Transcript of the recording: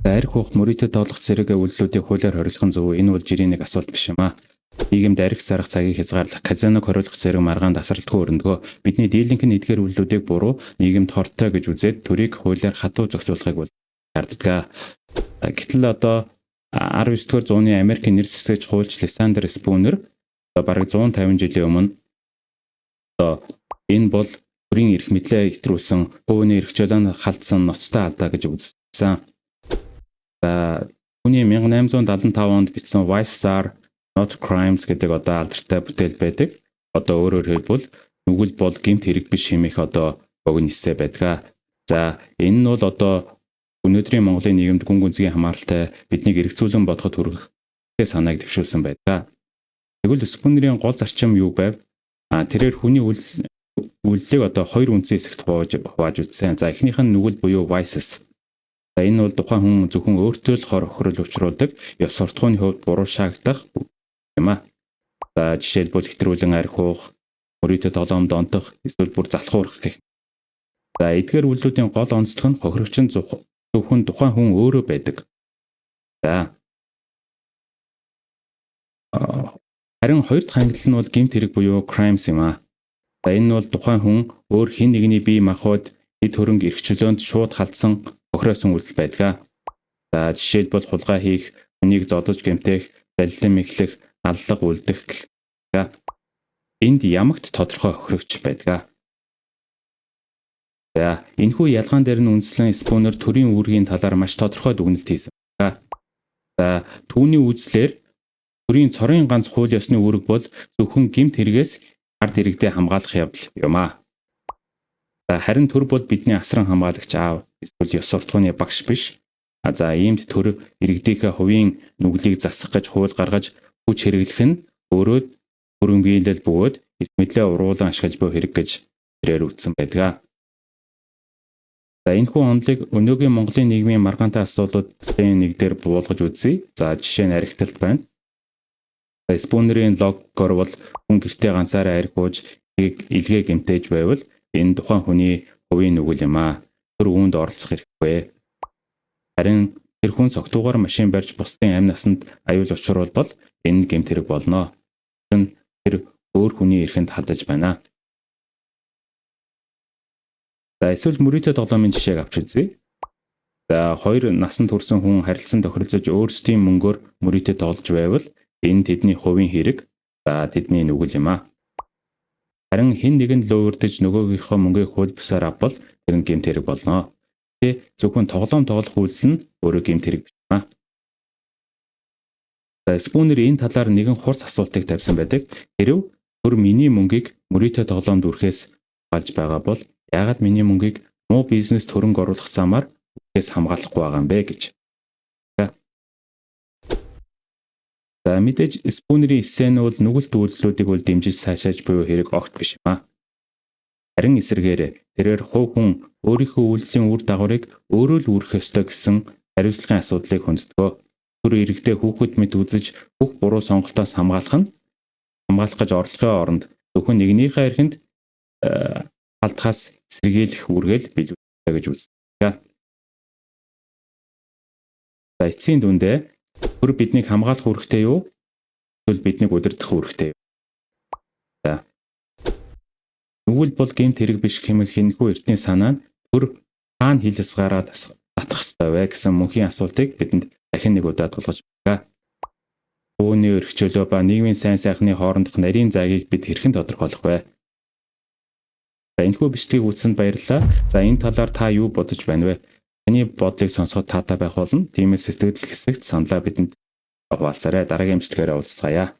Арх ухт мөрийтэй тоолох зэрэг үйлдэлүүдийг хуулиар хориглох нь зөв. Энэ бол жирийн нэг асуулт биш юм аа. Нийгэмд арх сарах цагийг хязгаарлах, казиног хориглох зэрэг маргаан тасралтгүй өрнөгөө. Бидний дийлэнх нь эдгээр үйлдэлүүдийг буруу, нийгэмд хортой гэж үзээд төрийг хуулиар хатуу зохицуулахыг бол шаарддаг. Гэтэл одоо 19-р зууны Америкийн нэр сэсгэж хуульч Лиссандер Спунер бараг 150 жилийн өмнө энэ бол төрийн эрх мэдлээ хэтрүүлсэн, хувийн эрх чөлөөнд халтсан ноцтой алдаа гэж үзсэн. Түүний 1875 онд бичсэн Vices Are Not Crimes гэдэг алдартай бүтээл байдаг. Өөрөөр хэлбэл нүгэл бол гэмт хэрэг биш хэмээх богино эссе байдаг. За энэ нь бол өнөөдрийн Монголын нийгэмд гүн гүнзгий хамааралтай биднийг эргцүүлэн бодоход хүргэхээ санааг дэвшүүлсэн байдаг. Тэгвэл Спунерийн гол зарчим юу байв? Тэрээр хүний үйллийг хоёр үндсэн хэсэгт хувааж үзсэн. За эхнийх нь нүгэл буюу vices. За энэ бол тухайн хүн зөвхөн өөртөө л хохирол учруулдаг, ёс суртахууны хувьд буруу шаагдах юм аа. За жишээлбэл хэтрүүлэн арх уух, мөрийтэй толгомд онтох, эсвэл бүр залхуурах гэх. За эдгээр үйлдэлүүдийн гол онцлог нь хохирогч нь зөвхөн тухайн хүн өөрөө байдаг. За харин хоёр дахь ангилал нь бол гэмт хэрэг буюу crimes юм аа. За энэ нь бол тухайн хүн өөр хэн нэгний бие махбод эд хөрөнгө эрх чөлөөнд шууд халтсан хохироосон үйлдэл байдаг. За жишээлбэл хулгай хийх, хүнийг зодож гэмтэх, залилан мэхлэх, аллах үлдэх гэх. Энд ямагт тодорхой хохирогч байдаг. За энэхүү ялгаан дээр нь үндэслэн Спунер төрийн үүргийн талаар маш тодорхой дүгнэлт хийсэн. За түүний үзлээр төрийн цорын ганц хууль ёсны үүрэг бол зөвхөн гэмт хэрэгээс ард иргэдэд хамгаалах явдал юм аа. Харин төр бол бидний асран хамгаалагч аав, эсвэл ёс суртахууны багш биш. За иймд төр иргэдийнхээ хувийн нүглийг засах гэж хууль гаргаж хүч хэрэглэх нь өөрөө хөрөнгө биелэл бөгөөд эрх мэдлээ уруулан ашиглаж буй хэрэг гэж тэрээр үзсэн байдаг. За энэхүү онолыг өнөөгийн Монголын нийгмийн маргаантай асуудлуудын нэг дээр буулгаж үзье. За жишээ нь архиталт байна. Спунерийн логикоор бол хүн гэртээ ганцаараа арх ууж илгээ гэмтээж байвал энэ тухайн хүний хувийн нүгэл юм аа. Тэр үүнд оролцох хэрэггүй. Харин тэр хүн согтуугаар машин барьж бусдын амь насанд аюул учруулбал энэ гэмт хэрэг болно. Тэр өөр хүний эрхэнд халдаж байна. За эсвэл мөрийтэй тоглоомын жишээг авч үзье. За хоёр насанд хүрсэн хүн харилцан тохиролцож өөрсдийн мөнгөөр мөрийтэй тоглож байвал энэ тэдний хувийн хэрэг. За тэдний нүгэл юм аа. Харин хэн нэгэнд л өөрдөж нөгөөгийнхөө мөнгийг хууль бусаар авбал тэр нь гэмт хэрэг болно. Тэ зөвхөн тоглоом тоглох үйлдэл нь өөрөө гэмт хэрэг биш юм аа. За Спунер энэ талаар нэгэн хурц асуултыг тавьсан байдаг. Хэрв төр миний мөнгийг мөрийтэй тоглоомд үрхээс халж байгаа бол яагаад миний мөнгийг муу бизнест хөрөнгө оруулах замаар үрхээс хамгаалахгүй байгаа юм бэ гэж. За мэдээж Спунерийн эссе нь бол нүгэлт үйлдэлүүдийг бол дэмжиж сайшааж буй хэрэг огт биш юм аа. Харин эсрэгээр тэрээр хувь хүн өөрийнхөө үйлдлийн үр дагаврыг өөрөө л үүрэх ёстой гэсэн хариуцлагын асуудлыг хөнддөг. Төр иргэдэд хүүхэд мэт үзэж бүх буруу сонголтоос хамгаалах гэж орлохын оронд зөвхөн нэгнийхээ эрхэнд халтгаас сэргийлэх үргээл биелүүлдэг гэж үздэг. За эцсийн дүндээ төр биднийг хамгаалах үүрэгтэй юу? Эсвэл биднийг удирдах үүрэгтэй юу? За нүгэл бол гэмт хэрэг биш хэмээх энэхүү эртний санаа нь төр хаана хил хязгаараа татах ёстой вэ гэсэн мөнхийн асуултыг бидэнд дахин нэг удаа тулгаж байна. Үүний эрх чөлөө ба нийгмийн сайн сайхны хоорондох нарийн зайгийг бид хэрхэн тодорхойлох вэ? За энэхүү бичлэгийг үзсэнд баярлалаа. За энэ талаар та юу бодож байна вэ? Таны бодлыг сонсоход таатай байх болно. Тиймээс сэтгэл хэсэгт саналаа бидэнд хуваалцаарай. Дараагийн бичлэгээр уулзцаая.